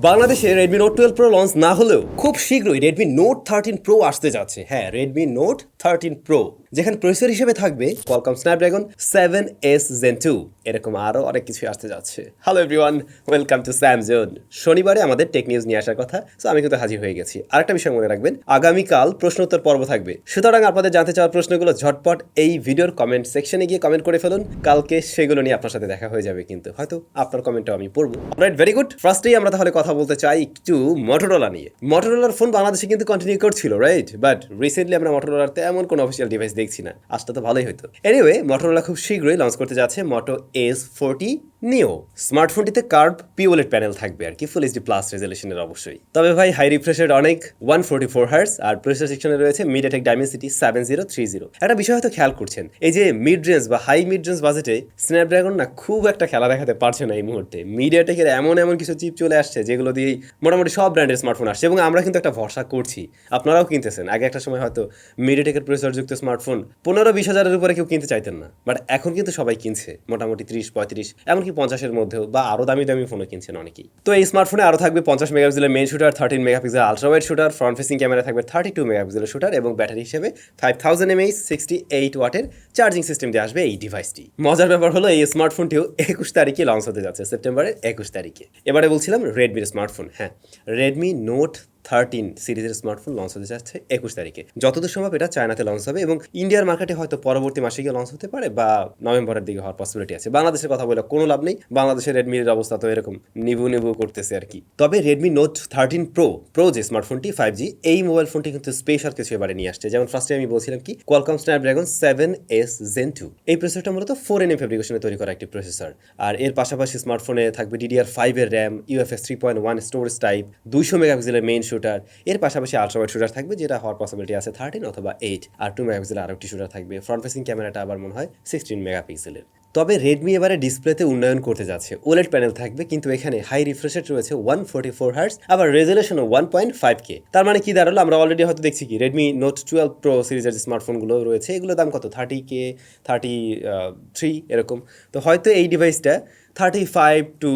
বাংলাদেশে Redmi note 12 pro launch না হলেও খুব শীঘ্রই রেডমি নোট 13 প্রো আসতে যাচ্ছে। হ্যাঁ, রেডমি নোট 13 প্রো, যেখানে প্রসেসর হিসেবে থাকবে কোয়ালকম স্ন্যাপড্রাগন 7S Gen 2। এরকম আরও অনেক কিছু আসতে যাচ্ছে। Hello everyone, welcome to SamZone। শনিবারে আমাদের টেক নিউজ নিয়ে আসার কথা, সো আমি কিন্তু হাজির হয়ে গেছি। আরেকটা বিষয় মনে রাখবেন, আগামীকাল প্রশ্নোত্তর পর্ব থাকবে, সুতরাং আপনাদের জানতে চাওয়ার প্রশ্নগুলো ঝটপট এই ভিডিওর কমেন্ট সেকশনে গিয়ে কমেন্ট করে ফেলুন। কালকে সেগুলো নিয়ে আপনার সাথে দেখা হয়ে যাবে, কিন্তু হয়তো আপনার কমেন্টটাও আমি পড়বো। Right, very good. ফার্স্টেই আমরা তাহলে কথা বলতে চাই একটু মটোরোলা নিয়ে। মটোরোলার ফোন বাংলাদেশে কিন্তু কন্টিনিউ করছিল, রাইট, বাট রিসেন্টলি আমরা মটোরোলার তেমন কোনো অফিসিয়াল ডিভাইস দেখছি না। আসলে তো ভালোই হতো। এনিওয়ে, মটোরোলা খুব শীঘ্রই লঞ্চ করতে যাচ্ছে মোটো S40 নিও। স্মার্টফোনটিতে কার্ভ পিওলেট প্যানেল থাকবে আর কি, ফুল এইচডি প্লাস রেজলিউশনের অবশ্যই। তবে ভাই হাই রিফ্রেশের অনেক 144 হার্টজ, আর প্রসেসর সেকশনে রয়েছে মিডিয়াটেক ডাইমেনসিটি 7030। একটা বিষয় হয়তো খেয়াল করছেন, এই যে মিড রেঞ্জ বা হাই মিড রেঞ্জ বাজেটে স্ন্যাপড্রাগন না খুব একটা খেলা দেখাতে পারছে না এই মুহূর্তে। মিডিয়াটেকের এমন কিছু চিপ চলে আসছে যেগুলো দিয়েই মোটামুটি সব ব্র্যান্ডের স্মার্টফোন আসছে, এবং আমরা কিন্তু একটা ভরসা করছি। আপনারাও কিনতেছেন। আগে একটা সময় হয়তো মিডিয়াটেকের প্রসেসরযুক্ত স্মার্টফোন 15-20 হাজারের উপরে কেউ কিনতে চাইতেন না, বাট এখন কিন্তু সবাই কিনছে মোটামুটি 30-35, এমনকি 50-এর মধ্যেও, বা আরও দামি দামি ফোনও কিনছেন অনেকেই। তো এই স্মার্টফোনে আরও থাকবে 50 মেগাপিক্সেলের main shooter, 13 megapixel ultra wide shooter, front facing camera থাকবে 32 মেগাপিক্সেলের শুটার, এবং ব্যাটারি হিসেবে 5000 mAh 68 ওয়াটের চার্জিং সিস্টেম দিয়ে আসবে এই ডিভাইসটি। মজার ব্যাপার হলো এই স্মার্টফোনটিও 21 তারিখে লঞ্চ হতে যাচ্ছে, সেপ্টেম্বরের 21 তারিখে। এবারে বলছিলাম রেডমির স্মার্টফোন। হ্যাঁ, রেডমি নোট 13 সিরিজের স্মার্টফোন লঞ্চ হতে যাচ্ছে 21 তারিখে। যতদূর সম্ভব এটা চায়নাতে লঞ্চ হবে, এবং ইন্ডিয়ার মার্কেটে হয়তো পরবর্তী মাসে গিয়ে লঞ্চ হতে পারে, বা নভেম্বরের দিকে হওয়ার পসিবিলিটি আছে। বাংলাদেশের কথা বলে কোনো লাভ নেই, বাংলাদেশের রেডমির অবস্থা তো এরকম নিবু করতেছে আর কি। তবে রেডমি নোট 13 প্রো যে স্মার্টফোনটি 5G, এই মোবাইল ফোনটি কিন্তু স্পেশাল কিছু এবারে নিয়ে আসছে। যেমন ফার্স্টে আমি বলছিলাম কি, কোয়ালকম স্ন্যাপড্রাগন 7S Gen 2। এই প্রসেসরটা মূলত 4nm ফেব্রিকেশনে তৈরি করা একটি প্রসেসর, আর এর পাশাপাশি স্মার্টফোনে থাকবে DDR5 এর র্যাম, UFS 3.1 স্টোরেজ টাইপ, 200 মেগাপিক্সেলের মেইন শুটার। এর পাশাপাশি আলট্রা ওয়াইড শুটার থাকবে, যেটা হওয়ার পসিবিলিটি আছে 13 অথবা 8, আর 2 মেগাপিক্সেলের আরেকটি শুটার থাকবে। ফ্রন্ট ফেসিং ক্যামেরাটা আবার মনে হয় 16 মেগাপিক্সেলের। তবে রেডমি এবারে ডিসপ্লেতে উন্নয়ন করতে যাচ্ছে। ওলেড প্যানেল থাকবে, কিন্তু এখানে হাই রিফ্রেশ রেট রয়েছে 144 হার্টজ, আবার রেজলিউশনও 1.5K। তার মানে কি দাঁড়ালো, আমরা অলরেডি হয়তো দেখছি কি রেডমি নোট 12 প্রো সিরিজের যে স্মার্টফোনগুলো রয়েছে এগুলোর দাম কত, 30K 33 এরকম। তো হয়তো এই ডিভাইসটা 35 টু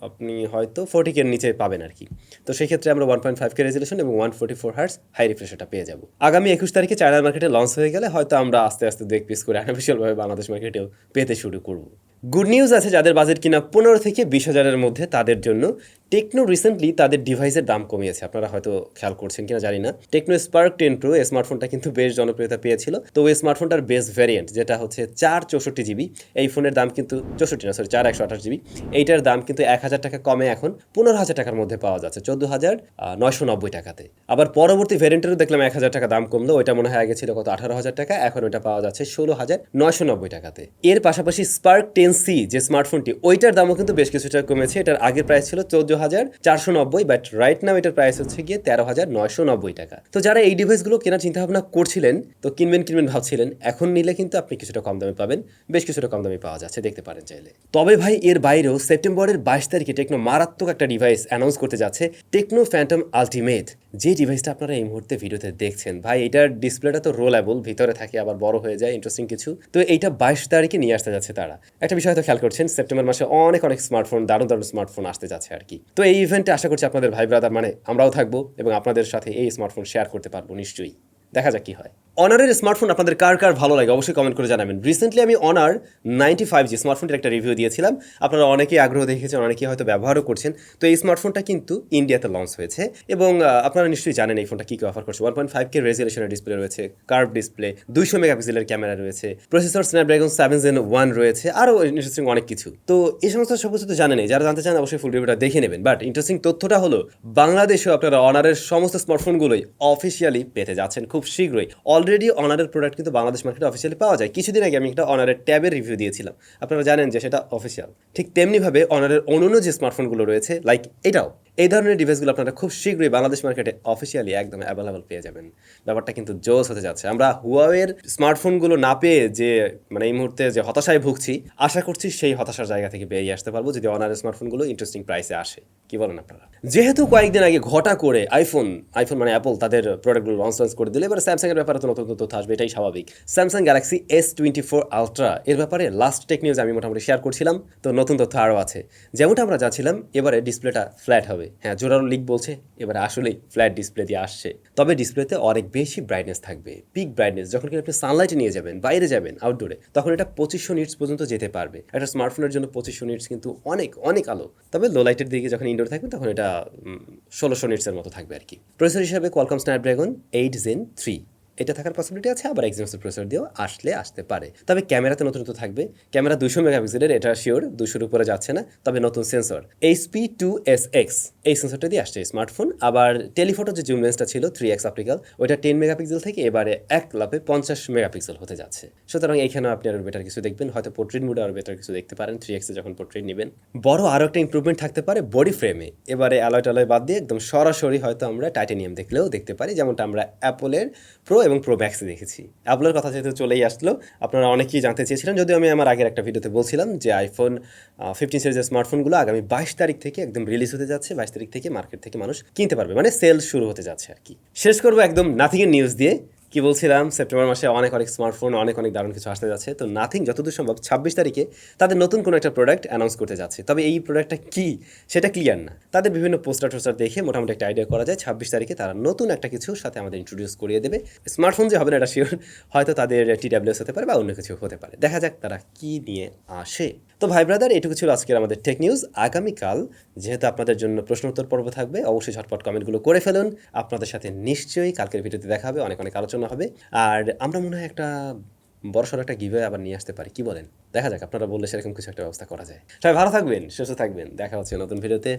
আপনি হয়তো 40K নিচে পাবেন আর কি। তো সেই ক্ষেত্রে আমরা 1.5K রেজলিউশন এবং 144 হার্টজ হাই রিফ্রেশটা পেয়ে যাব। আগামী 21 তারিখে চায়নার মার্কেটে লঞ্চ হয়ে গেলে হয়তো আমরা আস্তে আস্তে দুই পিস করে আনঅফিশিয়ালভাবে বাংলাদেশ মার্কেটেও পেতে শুরু করব। গুড নিউজ আছে যাদের বাজেট কিনা 15 থেকে 20 হাজারের মধ্যে, তাদের জন্য টেকনো রিসেন্টলি তাদের ডিভাইসের দাম কমিয়েছে। আপনারা হয়তো খেয়াল করছেন কিনা জানি না, টেকনো স্পার্ক 10 প্রো এই স্মার্টফোনটা কিন্তু বেশ জনপ্রিয়তা পেয়েছিল। তো এই স্মার্টফোনটার বেস ভ্যারিয়েন্ট যেটা হচ্ছে 464GB, এই ফোনের দাম কিন্তু 4 এইটার দাম কিন্তু 1000 টাকা কমে এখন 15,000 টাকার মধ্যে পাওয়া যাচ্ছে, 14,990 টাকাতে। আবার পরবর্তী ভ্যারিয়েন্টেরও দেখলাম 1000 টাকা দাম কমলো, ওইটা মনে হয় আগে ছিল কত 18,000 টাকা, এখন ওইটা পাওয়া যাচ্ছে 16,990 টাকাতে। এর পাশাপাশি স্পার্ক 10C যে স্মার্টফোনটি, ওইটার দামও কিন্তু বেশ কিছুটা কমেছে। এটার আগের প্রাইস ছিল 14,490, বাট রাইট নাও এটার প্রাইস হচ্ছে গিয়ে 13,990 টাকা। তো যারা এই ডিভাইসগুলো কেনার চিন্তা ভাবনা করছিলেন, তো কিনবেন ভাবছিলেন, এখন নিলে কিন্তু আপনি কিছুটা কম দামে পাবেন, বেশ কিছুটা কম দামে পাওয়া যাচ্ছে, দেখতে পারেন চাইলে। তবে ভাই এর বাইরেও সেপ্টেম্বরের 22 তারিখে টেকনো মারাত্মক একটা ডিভাইস অ্যানাউন্স করতে যাচ্ছে, টেকনো ফ্যান্টম আলটিমেট। যে ডিভাইসটা আপনারা এই মুহূর্তে ভিডিওতে দেখছেন, ভাই এটার ডিসপ্লেটা তো রোলেবল, ভিতরে থাকে আবার বড় হয়ে যায়, ইন্টারেস্টিং কিছু। তো এইটা 22 তারিখে নিয়ে আসতে যাচ্ছে তারা। একটা বিষয় হয়তো খেয়াল করছেন, সেপ্টেম্বর মাসে অনেক স্মার্টফোন, দারুণ স্মার্টফোন আসতে যাচ্ছে আর কি। তো এই ইভেন্টে আশা করছি আপনাদের ভাই ব্রাদার মানে আমরাও থাকবো, এবং আপনাদের সাথে এই স্মার্টফোন শেয়ার করতে পারবো নিশ্চয়ই। দেখা যাক কি হয়। অনারের স্মার্টফোন আপনাদের কার ভালো লাগে অবশ্যই কমেন্ট করে জানাবেন। রিসেন্টলি আমি অনার 95G স্মার্টফোনটির একটা রিভিউ দিয়েছিলাম, আপনারা অনেকেই আগ্রহ দেখেছেন, অনেকেই হয়তো ব্যবহারও করছেন। তো এই স্মার্টফোনটা কিন্তু ইন্ডিয়াতে লঞ্চ হয়েছে, এবং আপনারা নিশ্চয়ই জানেন এই ফোনটা কী অফার করছে। 1.5K রেজলিউশনের ডিসপ্লে রয়েছে, কার্ভ ডিসপ্লে, 200 মেগাপিক্সেলের ক্যামেরা রয়েছে, প্রসেসর স্ন্যাপড্রাগন 7 Gen 1 রয়েছে, আরও ইন্টারেস্টিং অনেক কিছু। তো এই সমস্ত সব কিছু তো জানেনই, যারা জানতে চান অবশ্যই ফুল রিভিউটা দেখে নেবেন। বাট ইন্টারেস্টিং তথ্যটা হলো, বাংলাদেশেও আপনারা অনারের সমস্ত স্মার্টফোনগুলোই অফিসিয়ালি পেতে যাচ্ছেন খুব শীঘ্রই। অলরেডি অনারের প্রোডাক্ট কিন্তু বাংলাদেশ মার্কেটে অফিসিয়ালি পাওয়া যায়। কিছুদিন আগে আমি একটা অনারের ট্যাবের রিভিউ দিয়েছিলাম, আপনারা জানেন যে সেটা অফিসিয়াল। ঠিক তেমনিভাবে অনারের অন্যান্য যে স্মার্টফোনগুলো রয়েছে, লাইক এটাও, এই ধরনের ডিভাইসগুলো আপনারা খুব শীঘ্রই বাংলাদেশ মার্কেটে অফিসিয়ালি একদম অ্যাভেলেবল পেয়ে যাবেন। ব্যাপারটা কিন্তু জোস হতে যাচ্ছে। আমরা হুয়াওয়ের স্মার্টফোনগুলো না পেয়ে যে মানে এই মুহূর্তে যে হতাশায় ভুগছি, আশা করছি সেই হতাশার জায়গা থেকে বেরিয়ে আসতে পারবো যদি অনারের স্মার্টফোনগুলো ইন্টারেস্টিং প্রাইসে আসে। কি বলেন আপনারা? যেহেতু কয়েকদিন আগে ঘটা করে আইফোন মানে অ্যাপল তাদের প্রোডাক্টগুলো লঞ্চ করে দিলে, এবার স্যামসাংয়ের ব্যাপারে তো নতুন তথ্য আসবে, এটাই স্বাভাবিক। স্যামসাং গ্যালাক্সি S24 আলট্রা এর ব্যাপারে লাস্ট টেক নিউজ আমি মোটামুটি শেয়ার করছিলাম, তো নতুন তথ্য আরও আছে। যেমনটা আমরা যাচ্ছিলাম, এবারে ডিসপ্লেটা ফ্ল্যাট হবে, হ্যাঁ, জোরালো লিক বলছে এবারে আসলেই ফ্ল্যাট ডিসপ্লে দিয়ে আসছে, তবে ডিসপ্লেতে অনেক বেশি ব্রাইটনেস থাকবে, পিক ব্রাইটনেস। যখন কিনা আপনি সানলাইটে নিয়ে যাবেন, বাইরে যাবেন আউটডোরে, তখন এটা 2500 নিটস পর্যন্ত যেতে পারবে। একটা স্মার্টফোনের জন্য 2500 নিটস কিন্তু অনেক অনেক আলো। তবে লো লাইটের দিকে যখন ইনডোর থাকবে তখন এটা 1600 নিটসের মতো থাকবে আর কি। প্রসেসর হিসাবে কোয়ালকম স্ন্যাপড্রাগন 8 Gen 3 এটা থাকার পসিবিলিটি আছে, আবার এক্সিনোসের প্রসেসর দিয়েও আসতে পারে। তবে ক্যামেরাতে নতুনত্ব থাকবে, ক্যামেরা 200 মেগাপিক্সেলের, এটা শিওর 200-র উপরে যাচ্ছে না। তবে নতুন সেন্সর HP2SX, এই সেন্সরটা দিয়ে আসছে স্মার্টফোন। আবার টেলিফোটো যে জুম লেন্সটা ছিল 3x অপটিক্যাল, ওইটা 10 মেগাপিক্সেল থেকে এবারে এক লাপে 50 মেগাপিক্সেল হতে যাচ্ছে। সুতরাং এইখানেও আপনি আরও বেটার কিছু দেখবেন, হয়তো পোর্ট্রেট মোডে আরও বেটার কিছু দেখতে পারেন 3x এ যখন পোর্ট্রেট নেবেন। বড় আরও একটা ইমপ্রুভমেন্ট থাকতে পারে বডি ফ্রেমে, এবারে অ্যালয় টালয় বাদ দিয়ে একদম সরাসরি হয়তো আমরা টাইটানিয়াম দেখলেও দেখতে পারি, যেমনটা আমরা অ্যাপলের প্রো এবং প্রো ম্যাক্সে দেখেছি। অ্যাপলের কথা যেহেতু চলেই আসলো, আপনারা অনেকেই জানতে চেয়েছিলেন, যদিও আমি আমার আগের একটা ভিডিওতে বলছিলাম যে আইফোন 15 সিরিজের স্মার্টফোনগুলো আগামী 22 তারিখ থেকে একদম রিলিজ হতে যাচ্ছে। 22 তারিখ থেকে মার্কেট থেকে মানুষ কিনতে পারবে, মানে সেল শুরু হতে যাচ্ছে আর কি। শেষ করবো একদম নাথিংয়ের নিউজ দিয়ে। কি বলছিলাম, সেপ্টেম্বর মাসে অনেক স্মার্টফোন, অনেক দারুণ কিছু আসতে যাচ্ছে। তো নাথিং যতদূর সম্ভব 26 তারিখে তাদের নতুন কোনো একটা প্রোডাক্ট অ্যানাউন্স করতে যাচ্ছে। তবে এই প্রোডাক্টটা কি সেটা ক্লিয়ার না। তাদের বিভিন্ন পোস্টার টোস্টার দেখে মোটামুটি একটা আইডিয়া করা যায় 26 তারিখে তারা নতুন একটা কিছুর সাথে আমাদের ইন্ট্রোডিউস করিয়ে দেবে। স্মার্টফোন যে হবে না এটা শিওর, হয়তো তাদের TWS হতে পারে বা অন্য কিছু হতে পারে। দেখা যাক তারা কি নিয়ে আসে। তো ভাই ব্রাদার, এটুকু ছিল আজকের আমাদের টেক নিউজ। আগামীকাল যেহেতু আপনাদের জন্য প্রশ্ন উত্তর পর্ব থাকবে, অবশ্যই ঝটপট কমেন্টগুলো করে ফেলুন। আপনাদের সাথে নিশ্চয়ই কালকের ভিডিওতে দেখা হবে, অনেক আলোচনা হবে। আর আমরা মনে হয় একটা বড়সড় একটা গিভওয়ে আবার নিয়ে আসতে পারি, কি বলেন? দেখা যাক, আপনারা বললে সেরকম কিছু একটা ব্যবস্থা করা যায়। সবাই ভালো থাকবেন, সুস্থ থাকবেন, দেখা হচ্ছে নতুন ভিডিওতে।